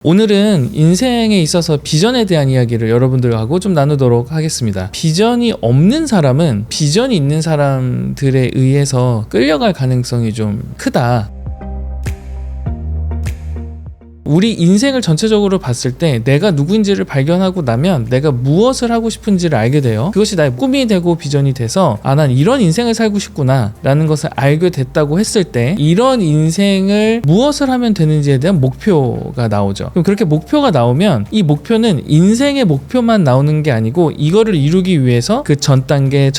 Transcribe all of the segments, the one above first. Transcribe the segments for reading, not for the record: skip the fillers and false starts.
오늘은 인생에 있어서 비전에 대한 이야기를 여러분들하고 좀 나누도록 하겠습니다. 비전이 없는 사람은 비전이 있는 사람들에 의해서 끌려갈 가능성이 좀 크다. 우리 인생을 전체적으로 봤을 때 내가 누구인지를 발견하고 나면 내가 무엇을 하고 싶은지를 알게 돼요. 그것이 나의 꿈이 되고 비전이 돼서 난 이런 인생을 살고 싶구나 라는 것을 알게 됐다고 했을 때 이런 인생을 무엇을 하면 되는지에 대한 목표가 나오죠. 그럼 그렇게 목표가 나오면 이 목표는 인생의 목표만 나오는 게 아니고 이거를 이루기 위해서 그 전 단계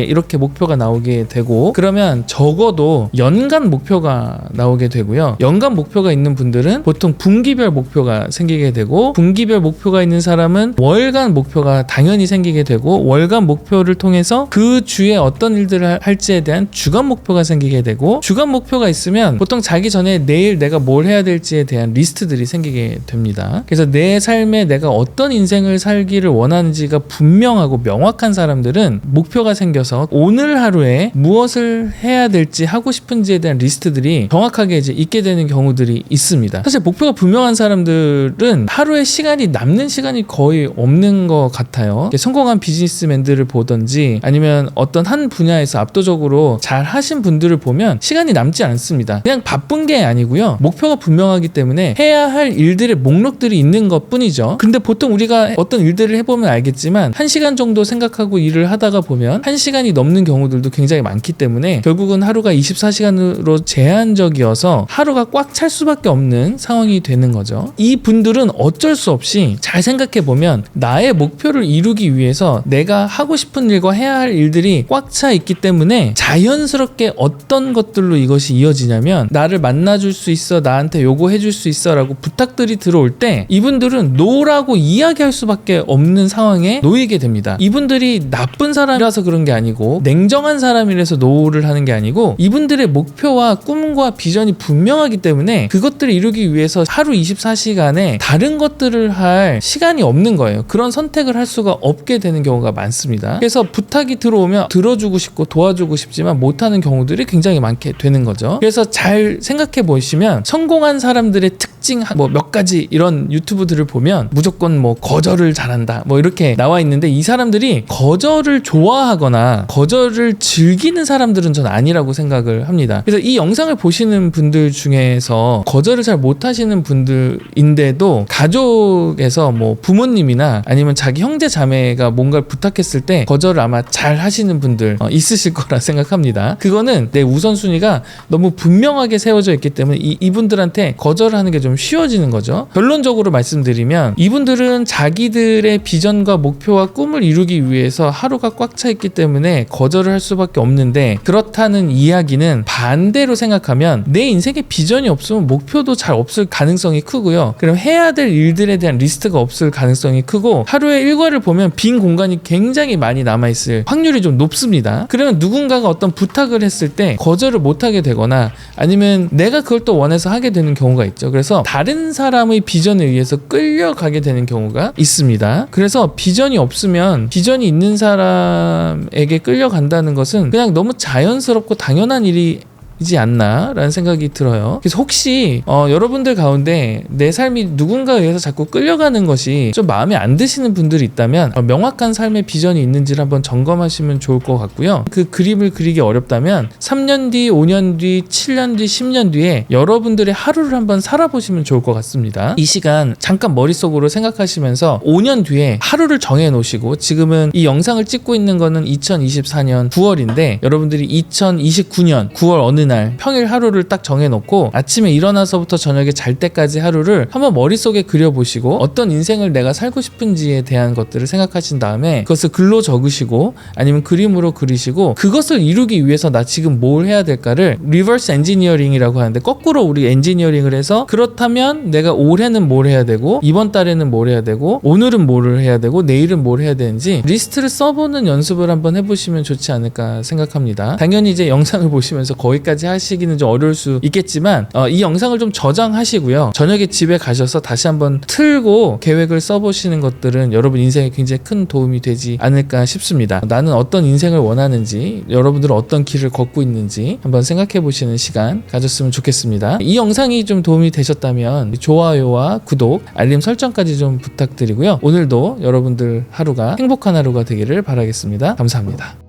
이렇게 목표가 나오게 되고, 그러면 적어도 연간 목표가 나오게 되고요. 연간 목표가 있는 분들은 보통 분기별 목표가 생기게 되고, 분기별 목표가 있는 사람은 월간 목표가 당연히 생기게 되고, 월간 목표를 통해서 그 주에 어떤 일들을 할지에 대한 주간 목표가 생기게 되고, 주간 목표가 있으면 보통 자기 전에 내일 내가 뭘 해야 될지에 대한 리스트들이 생기게 됩니다. 그래서 내 삶에 내가 어떤 인생을 살기를 원하는지가 분명하고 명확한 사람들은 목표가 생겨서 오늘 하루에 무엇을 해야 될지 하고 싶은지에 대한 리스트들이 정확하게 이제 있게 되는 경우들이 있습니다. 사실 목표가 분명한 사람들은 하루에 남는 시간이 거의 없는 것 같아요. 성공한 비즈니스맨들을 보든지 아니면 어떤 한 분야에서 압도적으로 잘 하신 분들을 보면 시간이 남지 않습니다. 그냥 바쁜 게 아니고요. 목표가 분명하기 때문에 해야 할 일들의 목록들이 있는 것 뿐이죠. 근데 보통 우리가 어떤 일들을 해보면 알겠지만 1시간 정도 생각하고 일을 하다가 보면 1시간이 넘는 경우들도 굉장히 많기 때문에 결국은 하루가 24시간으로 제한적이어서 하루가 꽉 찰 수밖에 없는 상황이 되는 거죠. 이 분들은 어쩔 수 없이 잘 생각해보면 나의 목표를 이루기 위해서 내가 하고 싶은 일과 해야 할 일들이 꽉 차 있기 때문에 자연스럽게 어떤 것들로 이것이 이어지냐면, 나를 만나줄 수 있어, 나한테 요거 해줄 수 있어 라고 부탁들이 들어올 때 이분들은 노라고 이야기할 수밖에 없는 상황에 놓이게 됩니다. 이분들이 나쁜 사람이라서 그런 게 아니고 냉정한 사람이라서 노를 하는 게 아니고 이분들의 목표와 꿈과 비전이 분명하기 때문에 그것들을 이루기 위해서 하루 24시간에 다른 것들을 할 시간이 없는 거예요. 그런 선택을 할 수가 없게 되는 경우가 많습니다. 그래서 부탁이 들어오면 들어주고 싶고 도와주고 싶지만 못하는 경우들이 굉장히 많게 되는 거죠. 그래서 잘 생각해 보시면 성공한 사람들의 특징 몇 가지 이런 유튜브들을 보면 무조건 거절을 잘한다 이렇게 나와 있는데, 이 사람들이 거절을 좋아하거나 거절을 즐기는 사람들은 전 아니라고 생각을 합니다. 그래서 이 영상을 보시는 분들 중에서 거절을 잘 못하시는 분들인데도 가족에서 부모님이나 아니면 자기 형제 자매가 뭔가를 부탁했을 때 거절을 아마 잘 하시는 분들 있으실 거라 생각합니다. 그거는 내 우선순위가 너무 분명하게 세워져 있기 때문에 이분들한테 거절을 하는 게 좀 쉬워지는 거죠. 결론적으로 말씀드리면 이분들은 자기들의 비전과 목표와 꿈을 이루기 위해서 하루가 꽉 차 있기 때문에 거절을 할 수밖에 없는데, 그렇다는 이야기는 반대로 생각하면 내 인생에 비전이 없으면 목표도 잘 없을 가능성이 크고요. 그럼 해야 될 일들에 대한 리스트가 없을 가능성이 크고, 하루의 일과를 보면 빈 공간이 굉장히 많이 남아있을 확률이 좀 높습니다. 그러면 누군가가 어떤 부탁을 했을 때 거절을 못하게 되거나 아니면 내가 그걸 또 원해서 하게 되는 경우가 있죠. 그래서 다른 사람의 비전에 의해서 끌려가게 되는 경우가 있습니다. 그래서 비전이 없으면 비전이 있는 사람에게 끌려간다는 것은 그냥 너무 자연스럽고 당연한 일이지 않나 라는 생각이 들어요. 그래서 혹시 여러분들 가운데 내 삶이 누군가에 의해서 자꾸 끌려가는 것이 좀 마음에 안 드시는 분들이 있다면 명확한 삶의 비전이 있는지를 한번 점검하시면 좋을 것 같고요. 그 그림을 그리기 어렵다면 3년 뒤, 5년 뒤, 7년 뒤, 10년 뒤에 여러분들의 하루를 한번 살아보시면 좋을 것 같습니다. 이 시간 잠깐 머릿속으로 생각하시면서 5년 뒤에 하루를 정해 놓으시고, 지금은 이 영상을 찍고 있는 거는 2024년 9월인데 여러분들이 2029년 9월 어느 날 평일 하루를 딱 정해놓고 아침에 일어나서부터 저녁에 잘 때까지 하루를 한번 머릿속에 그려보시고 어떤 인생을 내가 살고 싶은지에 대한 것들을 생각하신 다음에 그것을 글로 적으시고 아니면 그림으로 그리시고, 그것을 이루기 위해서 나 지금 뭘 해야 될까를 리버스 엔지니어링이라고 하는데, 거꾸로 우리 엔지니어링을 해서 그렇다면 내가 올해는 뭘 해야 되고 이번 달에는 뭘 해야 되고 오늘은 뭘 해야 되고 내일은 뭘 해야 되는지 리스트를 써보는 연습을 한번 해보시면 좋지 않을까 생각합니다. 당연히 이제 영상을 보시면서 거기까지 이렇게까지 하시기는 좀 어려울 수 있겠지만 이 영상을 좀 저장하시고요. 저녁에 집에 가셔서 다시 한번 틀고 계획을 써보시는 것들은 여러분 인생에 굉장히 큰 도움이 되지 않을까 싶습니다. 나는 어떤 인생을 원하는지, 여러분들은 어떤 길을 걷고 있는지 한번 생각해 보시는 시간 가졌으면 좋겠습니다. 이 영상이 좀 도움이 되셨다면 좋아요와 구독, 알림 설정까지 좀 부탁드리고요. 오늘도 여러분들 하루가 행복한 하루가 되기를 바라겠습니다. 감사합니다.